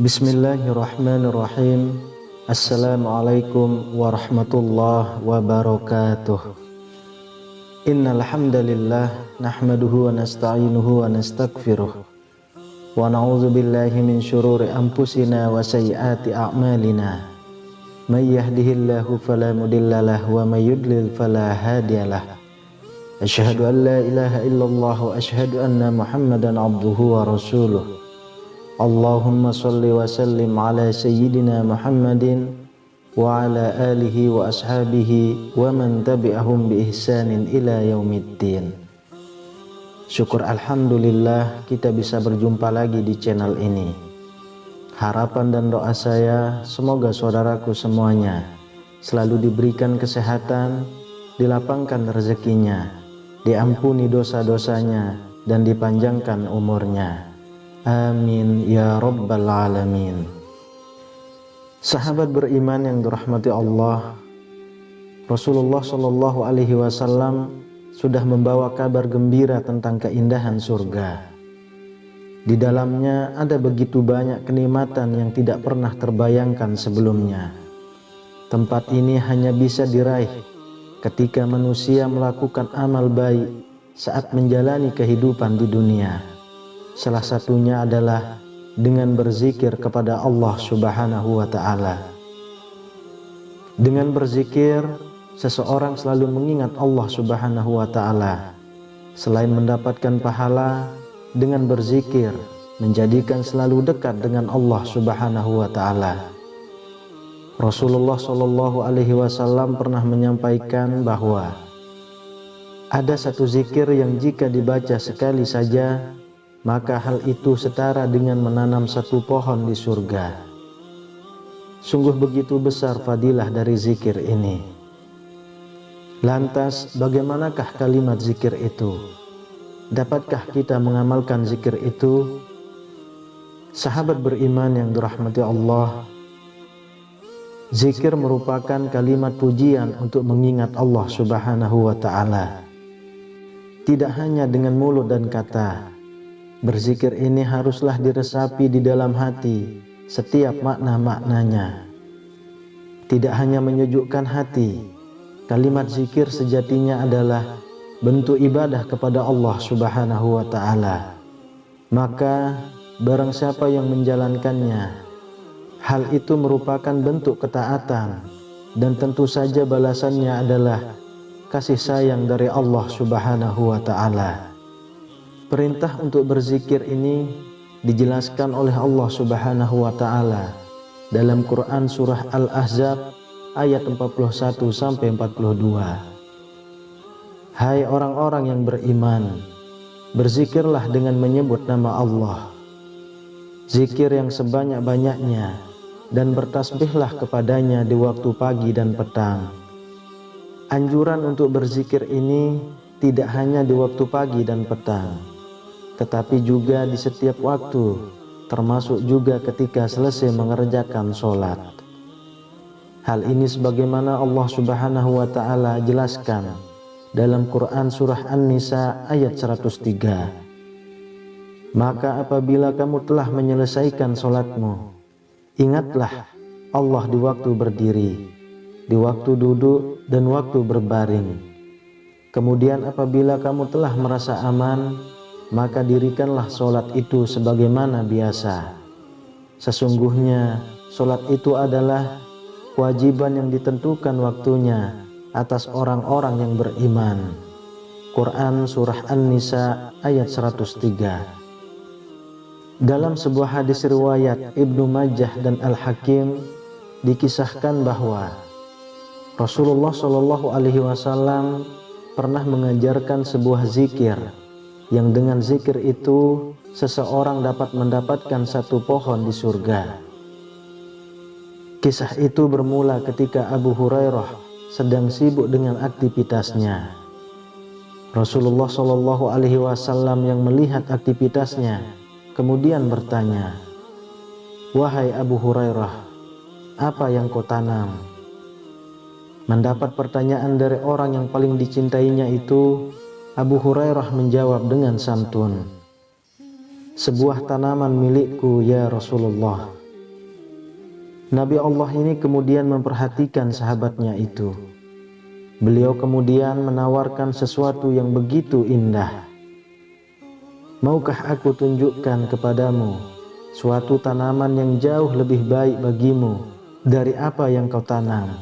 Bismillahirrahmanirrahim. Assalamualaikum warahmatullahi wabarakatuh. Innal hamdalillah nahmaduhu wa nasta'inuhu wa nastaghfiruh wa na'udzu billahi min syururi anfusina wa sayyiati a'malina. May yahdihillahu fala mudhillalah wa may yudlil fala hadiyalah. Asyhadu an la ilaha illallah wa asyhadu anna Muhammadan abduhu wa rasuluh. Allahumma salli wa sallim ala sayyidina Muhammadin wa ala alihi wa ashabihi wa man tabi'ahum bi ihsanin ila yaumiddin. Syukur alhamdulillah kita bisa berjumpa lagi di channel ini. Harapan dan doa saya semoga saudaraku semuanya selalu diberikan kesehatan, dilapangkan rezekinya, diampuni dosa-dosanya dan dipanjangkan umurnya. Amin ya rabbal alamin. Sahabat beriman yang dirahmati Allah, Rasulullah Shallallahu Alaihi Wasallam sudah membawa kabar gembira tentang keindahan surga. Di dalamnya ada begitu banyak kenikmatan yang tidak pernah terbayangkan sebelumnya. Tempat ini hanya bisa diraih ketika manusia melakukan amal baik saat menjalani kehidupan di dunia. Salah satunya adalah dengan berzikir kepada Allah Subhanahu wa Ta'ala. Dengan berzikir, seseorang selalu mengingat Allah Subhanahu wa Ta'ala. Selain mendapatkan pahala, dengan berzikir menjadikan selalu dekat dengan Allah Subhanahu wa Ta'ala. Rasulullah Shallallahu Alaihi Wasallam pernah menyampaikan bahwa ada satu zikir yang jika dibaca sekali saja, maka hal itu setara dengan menanam satu pohon di surga. Sungguh begitu besar fadilah dari zikir ini. Lantas bagaimanakah kalimat zikir itu? Dapatkah kita mengamalkan zikir itu? Sahabat beriman yang dirahmati Allah, zikir merupakan kalimat pujian untuk mengingat Allah Subhanahu wa Ta'ala. Tidak hanya dengan mulut dan kata, berzikir ini haruslah diresapi di dalam hati setiap makna-maknanya. Tidak hanya menyejukkan hati, kalimat zikir sejatinya adalah bentuk ibadah kepada Allah Subhanahu wa Ta'ala. Maka barang siapa yang menjalankannya, hal itu merupakan bentuk ketaatan, dan tentu saja balasannya adalah kasih sayang dari Allah Subhanahu wa Ta'ala. Perintah untuk berzikir ini dijelaskan oleh Allah Subhanahu wa Ta'ala dalam Quran surah Al-Ahzab ayat 41 sampai 42. Hai orang-orang yang beriman, berzikirlah dengan menyebut nama Allah. Zikir yang sebanyak-banyaknya dan bertasbihlah kepadanya di waktu pagi dan petang. Anjuran untuk berzikir ini tidak hanya di waktu pagi dan petang, tetapi juga di setiap waktu, termasuk juga ketika selesai mengerjakan sholat. Hal ini sebagaimana Allah Subhanahu wa Ta'ala jelaskan dalam Quran surah An-Nisa ayat 103. Maka apabila kamu telah menyelesaikan sholatmu, ingatlah Allah di waktu berdiri, di waktu duduk, dan waktu berbaring. Kemudian apabila kamu telah merasa aman, maka dirikanlah sholat itu sebagaimana biasa. Sesungguhnya sholat itu adalah kewajiban yang ditentukan waktunya atas orang-orang yang beriman. Quran surah An-Nisa ayat 103. Dalam sebuah hadis riwayat Ibnu Majah dan Al-Hakim dikisahkan bahwa Rasulullah Shallallahu Alaihi Wasallam pernah mengajarkan sebuah zikir yang dengan zikir itu seseorang dapat mendapatkan satu pohon di surga. Kisah itu bermula ketika Abu Hurairah sedang sibuk dengan aktivitasnya. Rasulullah Shallallahu Alaihi Wasallam yang melihat aktivitasnya kemudian bertanya, "Wahai Abu Hurairah, apa yang kau tanam?" Mendapat pertanyaan dari orang yang paling dicintainya itu, Abu Hurairah menjawab dengan santun, "Sebuah tanaman milikku ya Rasulullah, Nabi Allah ini kemudian memperhatikan sahabatnya itu. Beliau kemudian menawarkan sesuatu yang begitu indah. Maukah aku tunjukkan kepadamu suatu tanaman yang jauh lebih baik bagimu dari apa yang kau tanam?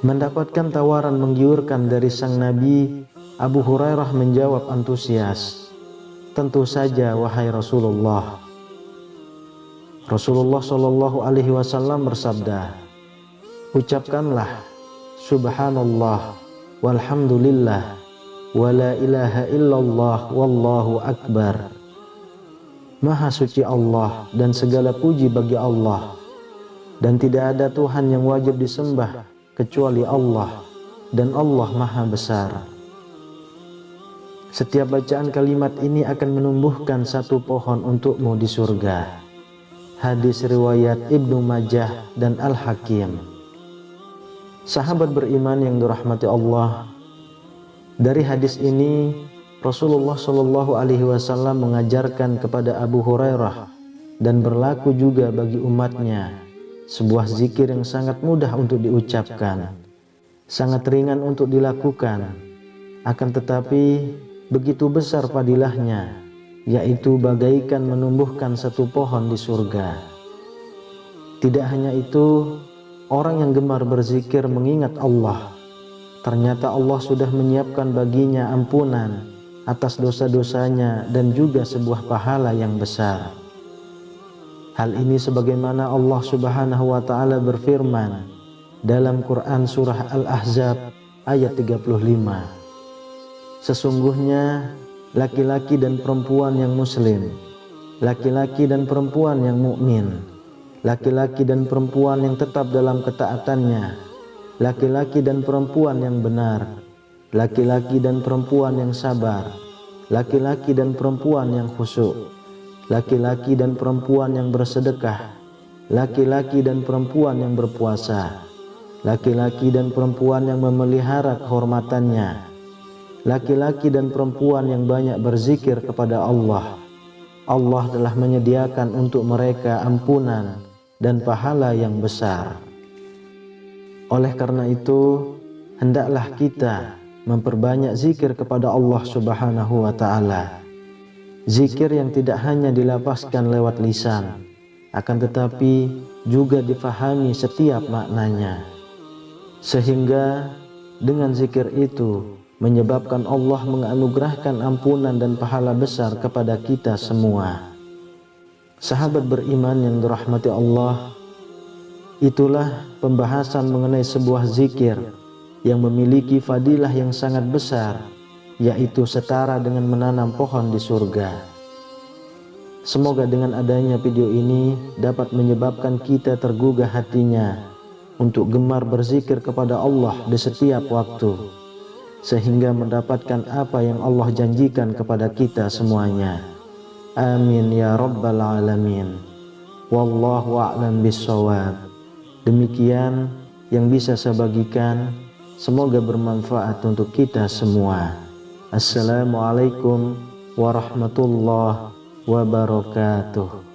Mendapatkan tawaran menggiurkan dari sang Nabi, Abu Hurairah menjawab antusias, "Tentu saja wahai Rasulullah." Rasulullah Shallallahu Alaihi Wasallam bersabda, "Ucapkanlah Subhanallah, walhamdulillah, wa la ilaha illallah, wallahu akbar." Maha suci Allah dan segala puji bagi Allah, dan tidak ada Tuhan yang wajib disembah kecuali Allah, dan Allah maha besar. Setiap bacaan kalimat ini akan menumbuhkan satu pohon untukmu di surga. Hadis riwayat Ibnu Majah dan Al-Hakim. Sahabat beriman yang dirahmati Allah, dari hadis ini Rasulullah Shallallahu Alaihi Wasallam mengajarkan kepada Abu Hurairah dan berlaku juga bagi umatnya sebuah zikir yang sangat mudah untuk diucapkan, sangat ringan untuk dilakukan, akan tetapi begitu besar fadilahnya, yaitu bagaikan menumbuhkan satu pohon di surga. Tidak hanya itu, orang yang gemar berzikir mengingat Allah, ternyata Allah sudah menyiapkan baginya ampunan atas dosa-dosanya dan juga sebuah pahala yang besar. Hal ini sebagaimana Allah Subhanahu wa taala berfirman dalam Quran surah Al-Ahzab ayat 35. Sesungguhnya laki-laki dan perempuan yang muslim, laki-laki dan perempuan yang mukmin, laki-laki dan perempuan yang tetap dalam ketaatannya, laki-laki dan perempuan yang benar, laki-laki dan perempuan yang sabar, laki-laki dan perempuan yang khusyuk, laki-laki dan perempuan yang bersedekah, laki-laki dan perempuan yang berpuasa, laki-laki dan perempuan yang memelihara kehormatannya, laki-laki dan perempuan yang banyak berzikir kepada Allah. Allah telah menyediakan untuk mereka ampunan dan pahala yang besar. Oleh karena itu, hendaklah kita memperbanyak zikir kepada Allah Subhanahu wa taala. Zikir yang tidak hanya dilafazkan lewat lisan, akan tetapi juga difahami setiap maknanya. Sehingga dengan zikir itu menyebabkan Allah menganugerahkan ampunan dan pahala besar kepada kita semua. Sahabat beriman yang dirahmati Allah, itulah pembahasan mengenai sebuah zikir yang memiliki fadilah yang sangat besar, yaitu setara dengan menanam pohon di surga. Semoga dengan adanya video ini dapat menyebabkan kita tergugah hatinya untuk gemar berzikir kepada Allah di setiap waktu, sehingga mendapatkan apa yang Allah janjikan kepada kita semuanya. Amin ya rabbal alamin. Wallahu a'lam bishawab. Demikian yang bisa saya bagikan, semoga bermanfaat untuk kita semua. Assalamualaikum warahmatullahi wabarakatuh.